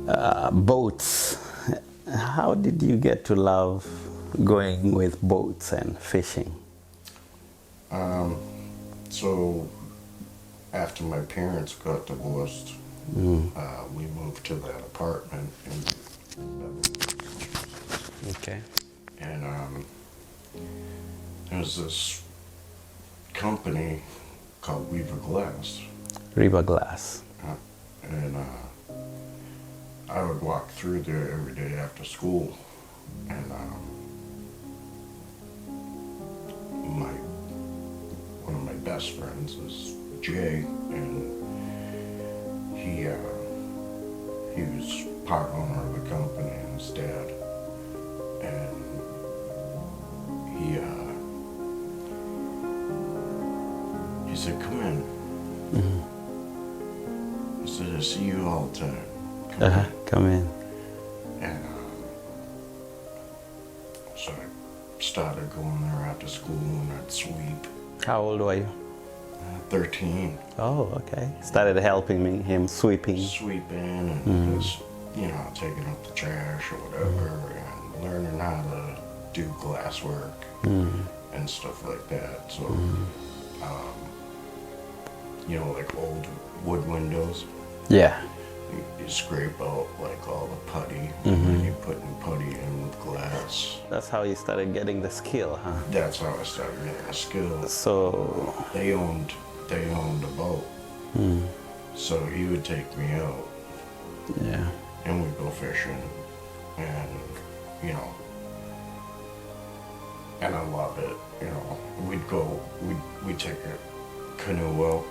Boats. How did you get to love going with boats and fishing? So after my parents got divorced, we moved to that apartment in Okay. and there was this company called Weaver Glass. River Glass. And I would walk through there every day after school, and one of my best friends is Jay, and he was part owner of the company, and his dad, and he said, "Come in." He said, "I see you all the time. Come in. And so I started going there after school, and I'd sweep. How old were you? 13. Oh, okay. Started helping him sweeping. Sweeping and just, taking up the trash or whatever, and learning how to do glasswork and stuff like that. So, like old wood windows. Yeah. You scrape out like all the putty, and then you put in putty in with glass. That's how you started getting the skill, huh? That's how I started getting the skill. So They owned a boat, so he would take me out, yeah. and we'd go fishing, and and I love it. We'd take a canoe out,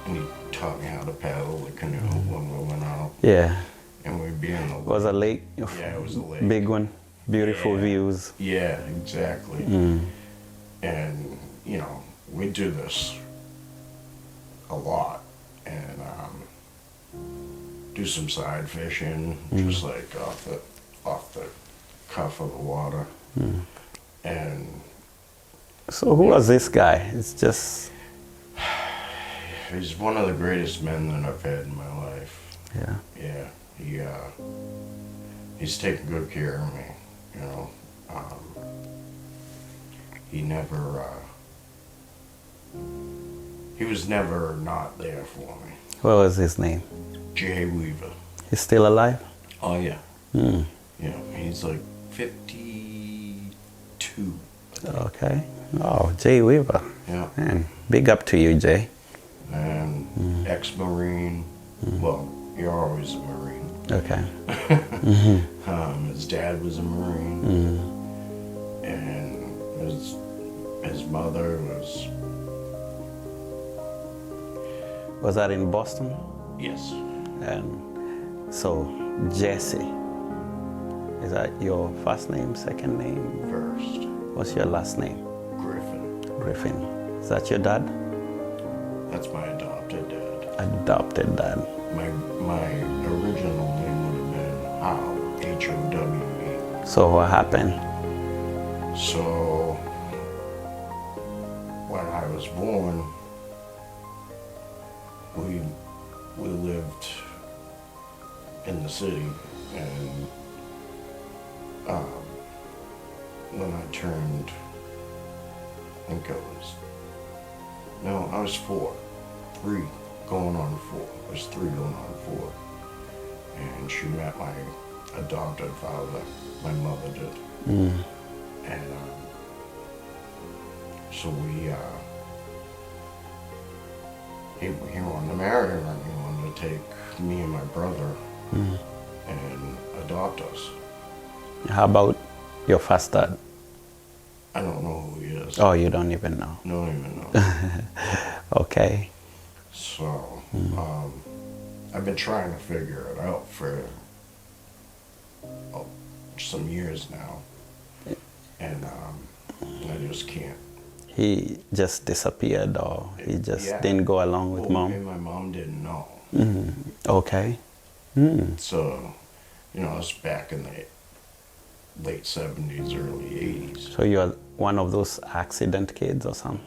and he taught me how to paddle the canoe when we went out. Yeah. And we'd be in the lake. Was a lake? Yeah, it was a lake. Big one. Beautiful Yeah. views. Yeah, exactly. And we do this a lot, and do some side fishing, just like off the cuff of the water. And So who was this guy? It's just he's one of the greatest men that I've had in my life. yeah. Yeah, he's taken good care of me. He never. He was never not there for me. What was his name? Jay Weaver. He's still alive? Oh yeah. Mm. Yeah, he's like 52. Okay. Oh, Jay Weaver. Yeah. Man, big up to you, Jay. And ex-Marine. Well, you're always a Marine. Okay. His dad was a Marine. And his mother was... Was that in Boston? Yes. And so, Jessie. Is that your first name, second name? First. What's your last name? Griffin. Griffin. Is that your dad? That's my adopted dad. Adopted dad. My original name would have been Howe, H-O-W-E. So what happened? So when I was born, we lived in the city, and when I turned, I was 3 going on 4. I was 3 going on 4. And she met my adopted father, my mother did. And so he wanted to marry her, and he wanted to take me and my brother and adopt us. How about your first dad? I don't know who he is. Oh, you don't even know. Don't even know. Okay. So, I've been trying to figure it out for some years now, and I just can't. He just disappeared, or he just didn't go along with mom? And my mom didn't know. Okay. So, it's back in the late 70s, early 80s. So you're one of those accident kids or something?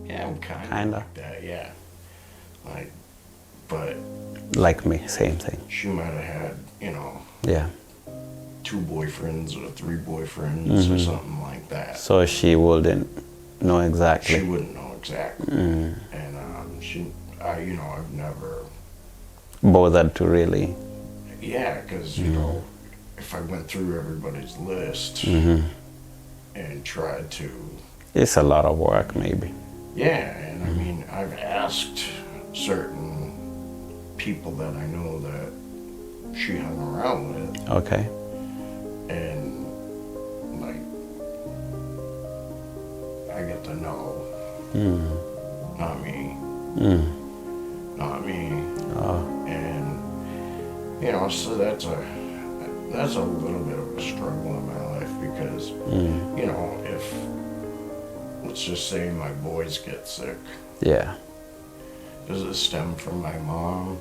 Yeah, I'm kind of Kinda. like that, yeah. Like, but Like me, same thing. she might have had, you know, Yeah. 2 boyfriends or 3 boyfriends or something like that. So she wouldn't know exactly. She wouldn't know exactly. And you know, I've never Bothered to really. Yeah, because, you know, if I went through everybody's list and tried to... It's a lot of work, maybe. Yeah, and I mean, I've asked certain people that I know that she hung around with, Okay. and, like, I get to know, not me, not me, and, you know, so that's a little bit of a struggle in my life because, you know, if, let's just say my boys get sick, Yeah. does it stem from my mom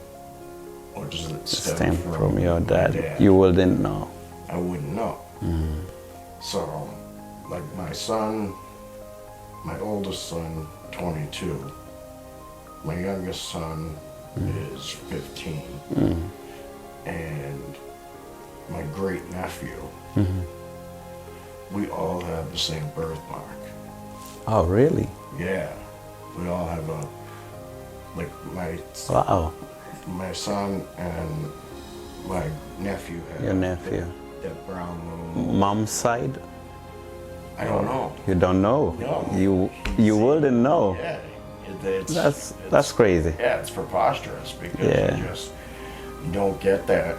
or does it Stem stem from your my dad. You wouldn't know. I wouldn't know. So, like my son, my oldest son, 22, my youngest son is 15, and my great nephew, we all have the same birthmark. Oh, really? Yeah, we all have a, like Wow. my son and my nephew have Your nephew. that brown little, Mom's side? I don't know. You don't know? No. You wouldn't know. Yeah, it's That's crazy. yeah, it's preposterous because Yeah. you don't get that,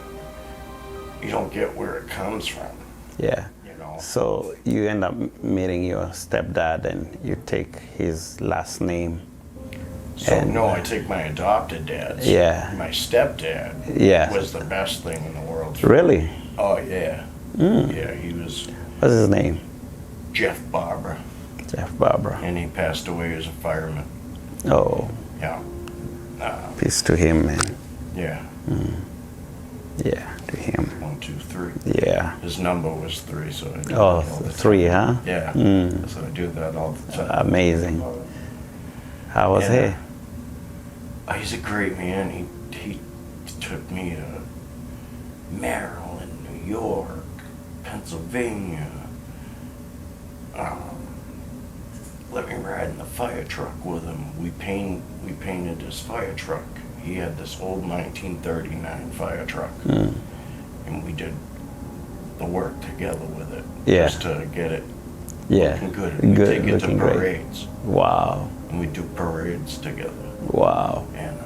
you don't get where it comes from, Yeah. you know. So you end up meeting your stepdad and you take his last name. So And, no, I take my adopted dad's. Yeah. My stepdad Yeah. was the best thing in the world. Really? Oh yeah. Yeah, he was What's his name? Jeff Barber, Jeff Barber. and he passed away as a fireman. Oh, Yeah. peace to him, man. Yeah. Yeah, to him. 1, 2, 3. Yeah. His number was 3, so I do Oh, that all the time. 3, huh? Yeah. So I do that all the time. Amazing. How was Yeah. he? He's a great man. He took me to Maryland, New York, Pennsylvania. Let me ride in the fire truck with him. We painted his fire truck. He had this old 1939 fire truck, and we did the work together with it, Yeah. just to get it Yeah. looking good. We Good, take it to looking great. parades, Wow. and we do parades together. Wow. And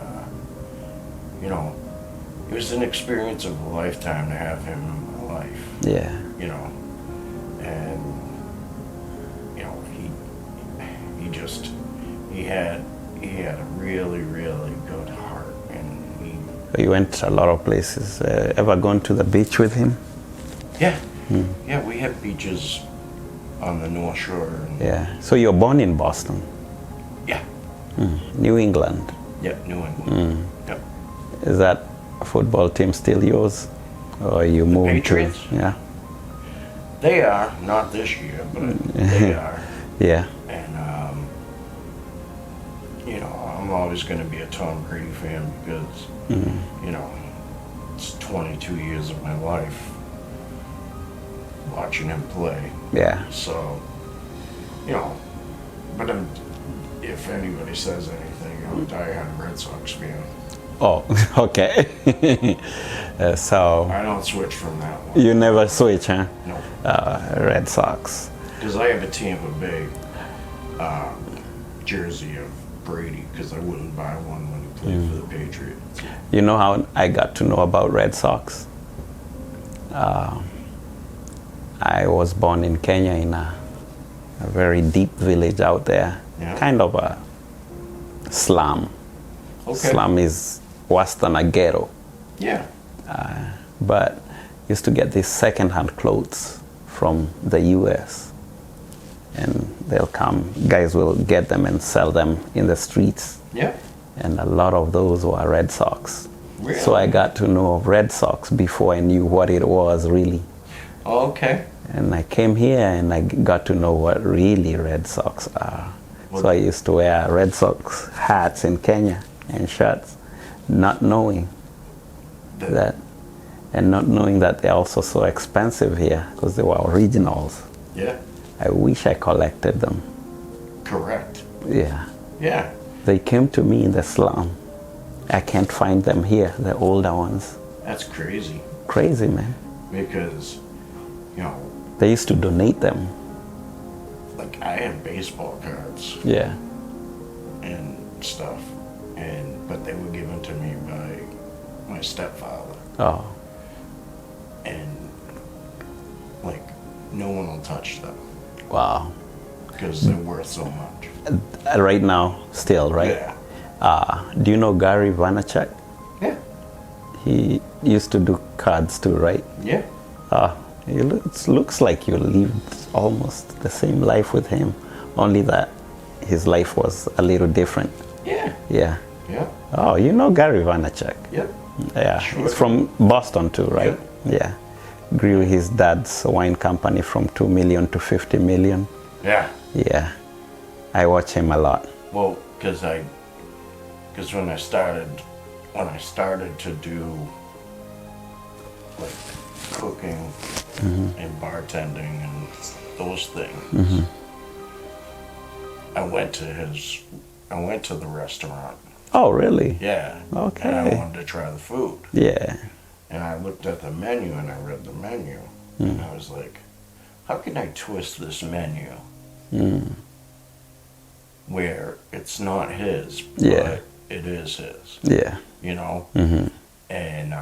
you know, it was an experience of a lifetime to have him in my life. Yeah. You know, and you know, he had a really, really good heart, and You went to a lot of places. Ever gone to the beach with him? yeah, we have beaches on the North Shore. And, Yeah. So you're born in Boston, yeah, New England. New England. Yep. Is that football team still yours, or you moved Patriots? to? Yeah. They are not this year, but they are. Yeah. And you know, I'm always going to be a Tom Brady fan because you know, it's 22 years of my life watching him play. Yeah. So, you know, but if anybody says anything, I'm a diehard Red Sox fan. Oh, okay. So I don't switch from that one. you never switch, huh? No. Red Sox. Because I have a Tampa Bay jersey of Brady because I wouldn't buy one when he played for the Patriots. You know how I got to know about Red Sox? I was born in Kenya in a very deep village out there. Yeah. Kind of a slum. Okay. Slum is worse than a ghetto. Yeah. But used to get these second-hand clothes from the U.S. and they'll come, guys will get them and sell them in the streets. Yeah. And a lot of those were Red Sox. Really? So I got to know of Red Sox before I knew what it was really. Oh, okay. And I came here and I got to know what really Red Sox are. So I used to wear Red Sox hats in Kenya and shirts. not knowing that, and not knowing that they're also so expensive here because they were originals. Yeah. I wish I collected them. Correct. Yeah. Yeah. They came to me in the slum. I can't find them here, the older ones. That's crazy. Crazy, man. Because, you know, They used to donate them. like I had baseball cards Yeah. and stuff, but they were given to me by my stepfather, Oh. and like no one will touch them Wow. because they're worth so much. Right now, still, right? Yeah. Do you know Gary Vaynerchuk? Yeah. He used to do cards too, right? Yeah. It looks like you lived almost the same life with him, only that his life was a little different. Yeah. Yeah. Yeah. Oh, you know Gary Vaynerchuk? Yep. Yeah. Sure. He's from Boston too, right? Yeah. Grew his dad's wine company from 2 million to 50 million. Yeah. Yeah. I watch him a lot. Well, because when I started to do like cooking and bartending and those things, I went to the restaurant. Oh, really? Yeah. Okay. And I wanted to try the food. Yeah. And I looked at the menu and I read the menu. And I was like, how can I twist this menu where it's not his, Yeah. but it is his, Yeah. you know? Mm-hmm. And,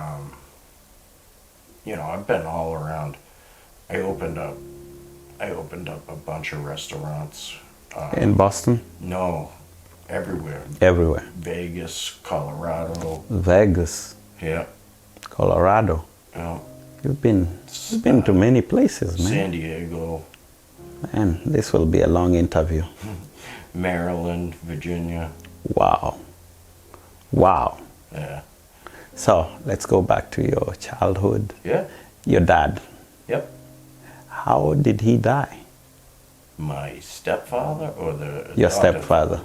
you know, I've been all around. I opened up a bunch of restaurants. In Boston? No, everywhere. Everywhere. Vegas, Colorado. Vegas, Yeah. Colorado. You know, You've been to many places, man. San Diego, Man, this will be a long interview. Maryland, Virginia. Wow. Wow. Yeah. So let's go back to your childhood. Yeah. Your dad. Yep. How did he die? My stepfather or the Your adoptive- stepfather.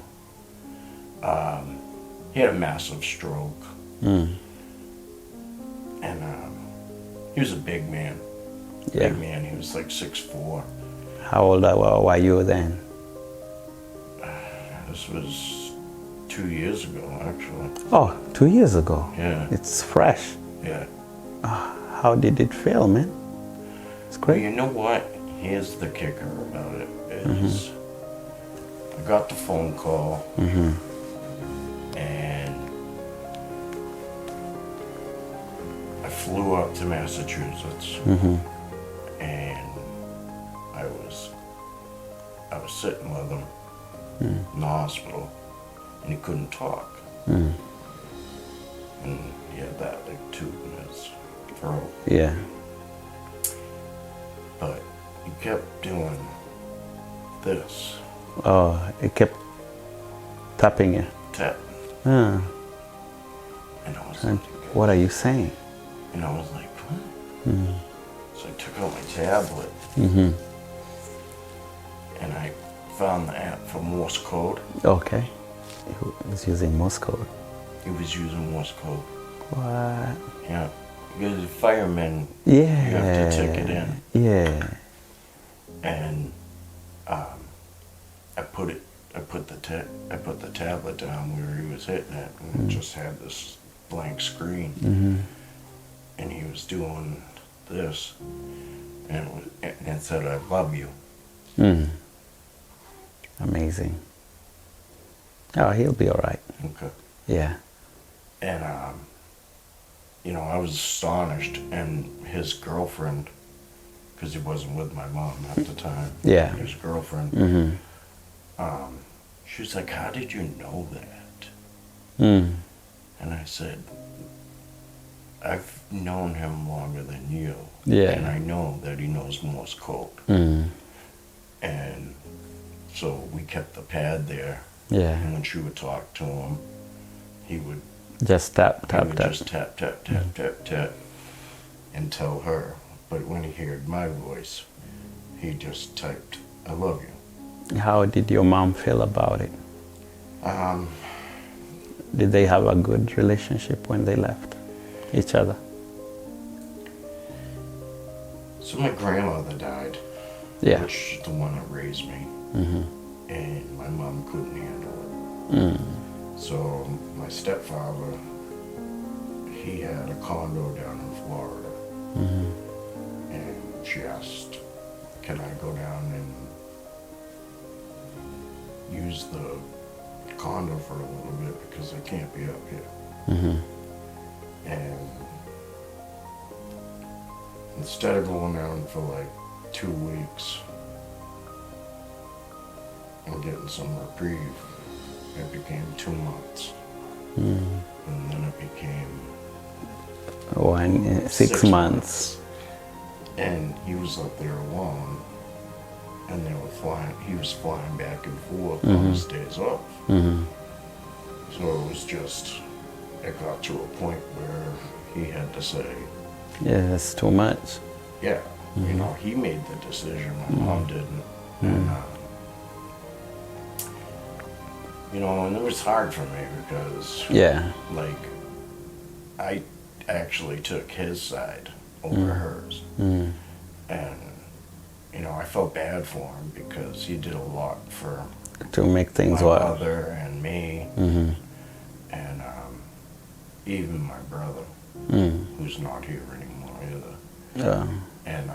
He had a massive stroke. And he was a big man. Yeah. Big man. He was like 6'4". How old were you then? This was 2 years ago, actually. Oh, 2 years ago. Yeah. It's fresh. Yeah. How did it feel, man? It's Well, great. you know what? Here's the kicker about it is I got the phone call and I flew up to Massachusetts and I was sitting with him in the hospital and he couldn't talk. And he had that like tube in his throat. Yeah. But he kept doing this. Oh, it kept tapping you. Tap. Ah. And I was And like, what are you saying? what? So I took out my tablet and I found the app for Morse code. Okay. He was using Morse code. He was using Morse code. What? Yeah. Because firemen, Yeah. you have to tick it in. Yeah. And I put the tablet down where he was hitting it, and it just had this blank screen. And he was doing this, and it said, "I love you." Amazing. Oh, he'll be all right. Okay. Yeah. And you know, I was astonished, and his girlfriend, because he wasn't with my mom at the time. Yeah. His girlfriend. She was like, "How did you know that?" And I said, "I've known him longer than you. Yeah. And I know that he knows Morse code." And so we kept the pad there. Yeah. And when she would talk to him, he would Just tap, he tap, would tap. just tap, tap, tap, tap, tap, and tell her. But when he heard my voice, he just typed, "I love you." How did your mom feel about it? Did they have a good relationship when they left each other? So my grandmother died. Yeah. Which is the one that raised me. Mm-hmm. And my mom couldn't handle it. Mm. So my stepfather, he had a condo down in Florida. Mm-hmm. And she asked, can I go down and use the condo for a little bit because I can't be up here. Mm-hmm. And instead of going down for like 2 weeks and getting some reprieve, it became 2 months. Mm. And then it became 6 months. And he was up there alone, and they were flying. He was flying back and forth on his days off. Mm-hmm. So it was just, it got to a point where he had to say, Yeah, it's too much. yeah, you know, he made the decision, my mom didn't. And, you know, and it was hard for me because, Yeah. like, I actually took his side over hers. Mm. And, you know, I felt bad for him because he did a lot for To make things my work. mother and me, Mm-hmm. and even my brother, Mm. who's not here anymore either. Yeah. And,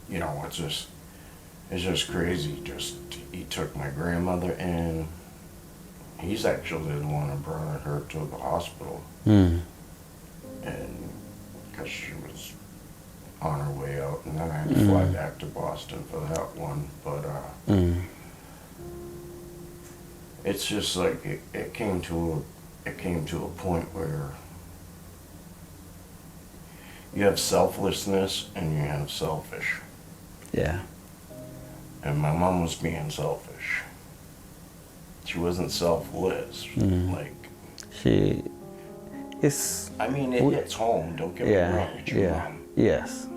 you know, it's just crazy. Just, he took my grandmother in. He's actually the one who brought her to the hospital. Mm. And because she was on her way out, and then I had to fly back to Boston for that one. But it's just like it came to a point where you have selflessness and you have selfish. Yeah. And my mom was being selfish. She wasn't selfless. Like, She is. I mean, it hits home. Don't get me wrong. It's your mom. Yes.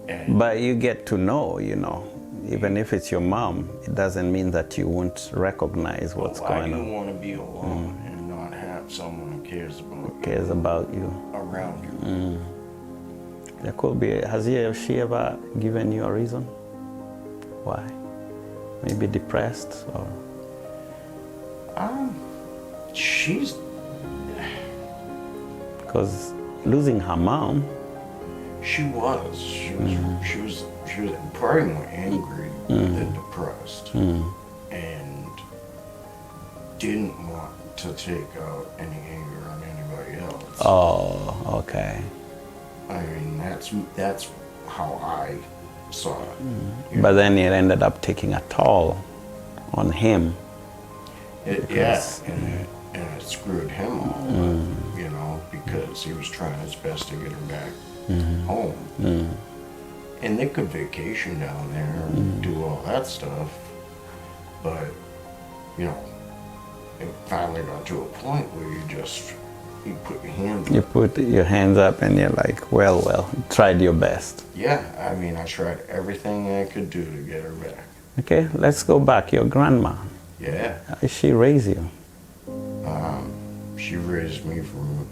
And But you get to know, you know, even if it's your mom, it doesn't mean that you won't recognize what's why going do on. you want to be alone and not have someone who cares about Cares about you. you around you? There could be. She ever given you a reason? Why? Maybe depressed or. She's Because losing her mom. She was probably more angry than depressed, and didn't want to take out any anger on anybody else. Oh, okay. I mean, that's how I saw it. But then it ended up taking a toll on him. Yes, and it screwed him all up, you know, because he was trying his best to get her back home. And they could vacation down there and do all that stuff, but, you know, it finally got to a point where you put your hands up. You put your hands up and you're like, well, you tried your best. Yeah, I mean, I tried everything I could do to get her back. Okay, let's go back. Your grandma. Yeah. How did she raise you? She raised me from